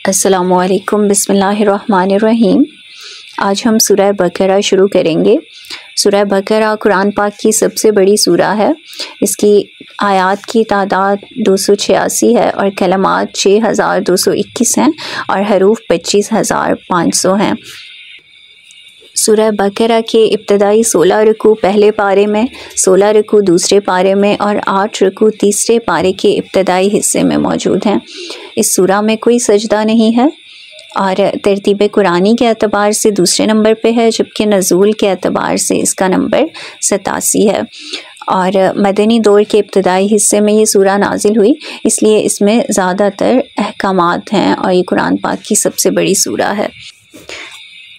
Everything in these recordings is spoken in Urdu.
السلام علیکم، بسم اللہ الرحمن الرحیم۔ آج ہم سورہ بقرہ شروع کریں گے۔ سورہ بقرہ قرآن پاک کی سب سے بڑی سورہ ہے۔ اس کی آیات کی تعداد 286 ہے اور کلمات 6221 ہیں اور حروف 25500 ہیں۔ سورہ بقرہ کے ابتدائی 16 رکوع پہلے پارے میں، 16 رکوع دوسرے پارے میں اور 8 رکوع تیسرے پارے کے ابتدائی حصے میں موجود ہیں۔ اس سورہ میں کوئی سجدہ نہیں ہے اور ترتیب قرآنی کے اعتبار سے دوسرے نمبر پہ ہے، جبکہ نزول کے اعتبار سے اس کا نمبر 87 ہے۔ اور مدنی دور کے ابتدائی حصے میں یہ سورہ نازل ہوئی، اس لیے اس میں زیادہ تر احکامات ہیں اور یہ قرآن پاک کی سب سے بڑی سورہ ہے۔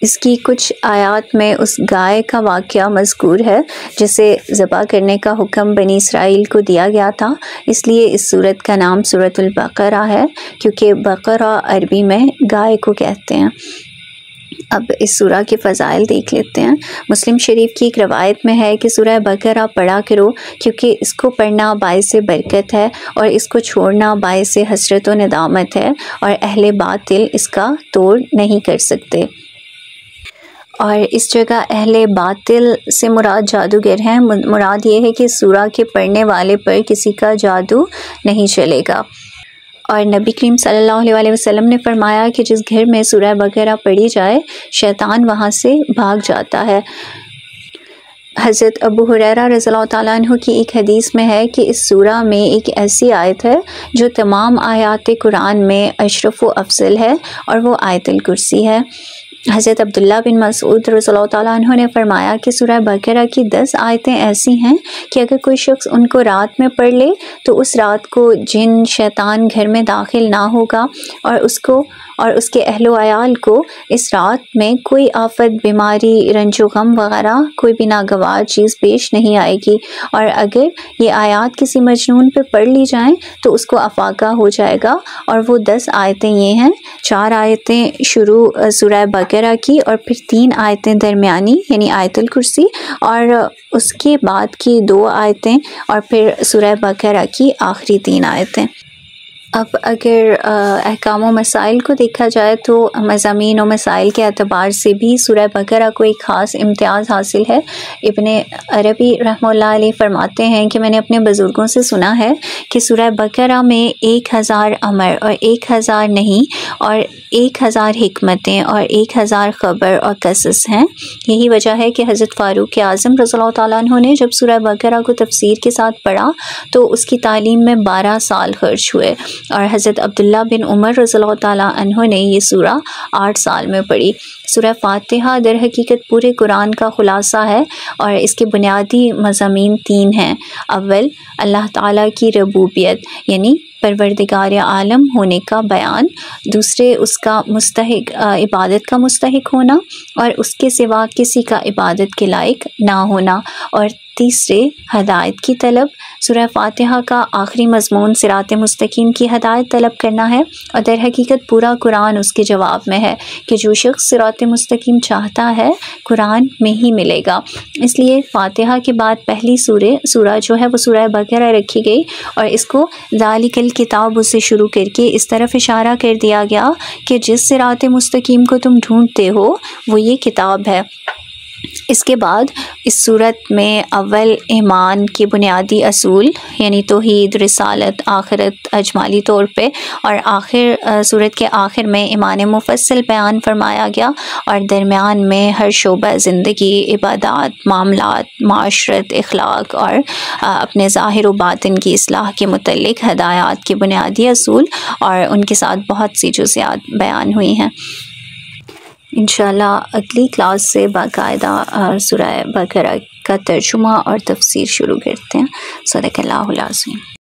اس کی کچھ آیات میں اس گائے کا واقعہ مذکور ہے جسے ذبح کرنے کا حکم بنی اسرائیل کو دیا گیا تھا، اس لیے اس سورت کا نام سورۃ البقرہ ہے، کیونکہ بقرہ عربی میں گائے کو کہتے ہیں۔ اب اس سورہ کے فضائل دیکھ لیتے ہیں۔ مسلم شریف کی ایک روایت میں ہے کہ سورہ بقرہ پڑھا کرو، کیونکہ اس کو پڑھنا باعث برکت ہے اور اس کو چھوڑنا باعث حسرت و ندامت ہے، اور اہل باطل اس کا توڑ نہیں کر سکتے۔ اور اس جگہ اہل باطل سے مراد جادوگر ہیں۔ مراد یہ ہے کہ سورہ کے پڑھنے والے پر کسی کا جادو نہیں چلے گا۔ اور نبی کریم صلی اللہ علیہ وسلم نے فرمایا کہ جس گھر میں سورہ بقرہ پڑھی جائے شیطان وہاں سے بھاگ جاتا ہے۔ حضرت ابو ہریرہ رضی اللہ تعالیٰ عنہ کی ایک حدیث میں ہے کہ اس سورہ میں ایک ایسی آیت ہے جو تمام آیات قرآن میں اشرف و افضل ہے، اور وہ آیت الکرسی ہے۔ حضرت عبداللہ بن مسعود رضی اللہ تعالیٰ عنہ نے فرمایا کہ سورہ بقرہ کی 10 آیتیں ایسی ہیں کہ اگر کوئی شخص ان کو رات میں پڑھ لے تو اس رات کو جن شیطان گھر میں داخل نہ ہوگا، اور اس کو اور اس کے اہل و عیال کو اس رات میں کوئی آفت، بیماری، رنج و غم وغیرہ کوئی بھی ناگوار چیز پیش نہیں آئے گی۔ اور اگر یہ آیات کسی مجنون پہ پڑھ لی جائیں تو اس کو افاقہ ہو جائے گا۔ اور وہ 10 آیتیں یہ ہیں، 4 آیتیں شروع سورہ بقرہ کی اور پھر 3 آیتیں درمیانی یعنی آیت الکرسی، اور اس کے بعد کی 2 آیتیں اور پھر سورہ بقرہ کی آخری 3 آیتیں۔ اب اگر احکام و مسائل کو دیکھا جائے تو مضامین و مسائل کے اعتبار سے بھی سورہ بقرہ کو ایک خاص امتیاز حاصل ہے۔ ابن عربی رحمہ اللہ علیہ فرماتے ہیں کہ میں نے اپنے بزرگوں سے سنا ہے کہ سورہ بقرہ میں 1000 امر اور 1000 نہیں اور 1000 حکمتیں اور 1000 خبر اور قصص ہیں۔ یہی وجہ ہے کہ حضرت فاروق اعظم رضی اللہ تعالیٰ عنہ نے جب سورہ بقرہ کو تفسیر کے ساتھ پڑھا تو اس کی تعلیم میں 12 سال خرچ ہوئے، اور حضرت عبداللہ بن عمر رضی اللہ تعالیٰ عنہ نے یہ سورہ 8 سال میں پڑھی۔ سورہ فاتحہ در حقیقت پورے قرآن کا خلاصہ ہے، اور اس کے بنیادی مضامین 3 ہیں۔ اول، اللہ تعالیٰ کی ربوبیت یعنی پروردگار عالم ہونے کا بیان۔ دوسرے، اس کا مستحق عبادت کا مستحق ہونا اور اس کے سوا کسی کا عبادت کے لائق نہ ہونا۔ اور تیسرے، ہدایت کی طلب۔ سورہ فاتحہ کا آخری مضمون صراط مستقیم کی ہدایت طلب کرنا ہے، اور در حقیقت پورا قرآن اس کے جواب میں ہے کہ جو شخص صراط مستقیم چاہتا ہے قرآن میں ہی ملے گا۔ اس لیے فاتحہ کے بعد پہلی سورہ جو ہے وہ سورہ بقرہ رکھی گئی، اور اس کو ذالک الکتاب سے شروع کر کے اس طرف اشارہ کر دیا گیا کہ جس صراط مستقیم کو تم ڈھونڈتے ہو وہ یہ کتاب ہے۔ اس کے بعد اس صورت میں اول ایمان کے بنیادی اصول یعنی توحید، رسالت، آخرت اجمالی طور پہ، اور صورت کے آخر میں ایمان مفصل بیان فرمایا گیا، اور درمیان میں ہر شعبہ زندگی، عبادات، معاملات، معاشرت، اخلاق اور اپنے ظاہر و باطن کی اصلاح کے متعلق ہدایات کے بنیادی اصول اور ان کے ساتھ بہت سی جزئیات بیان ہوئی ہیں۔ انشاءاللہ اگلی کلاس سے باقاعدہ سورہ بقرہ کا ترجمہ اور تفسیر شروع کرتے ہیں۔ صدق اللہ العظیم۔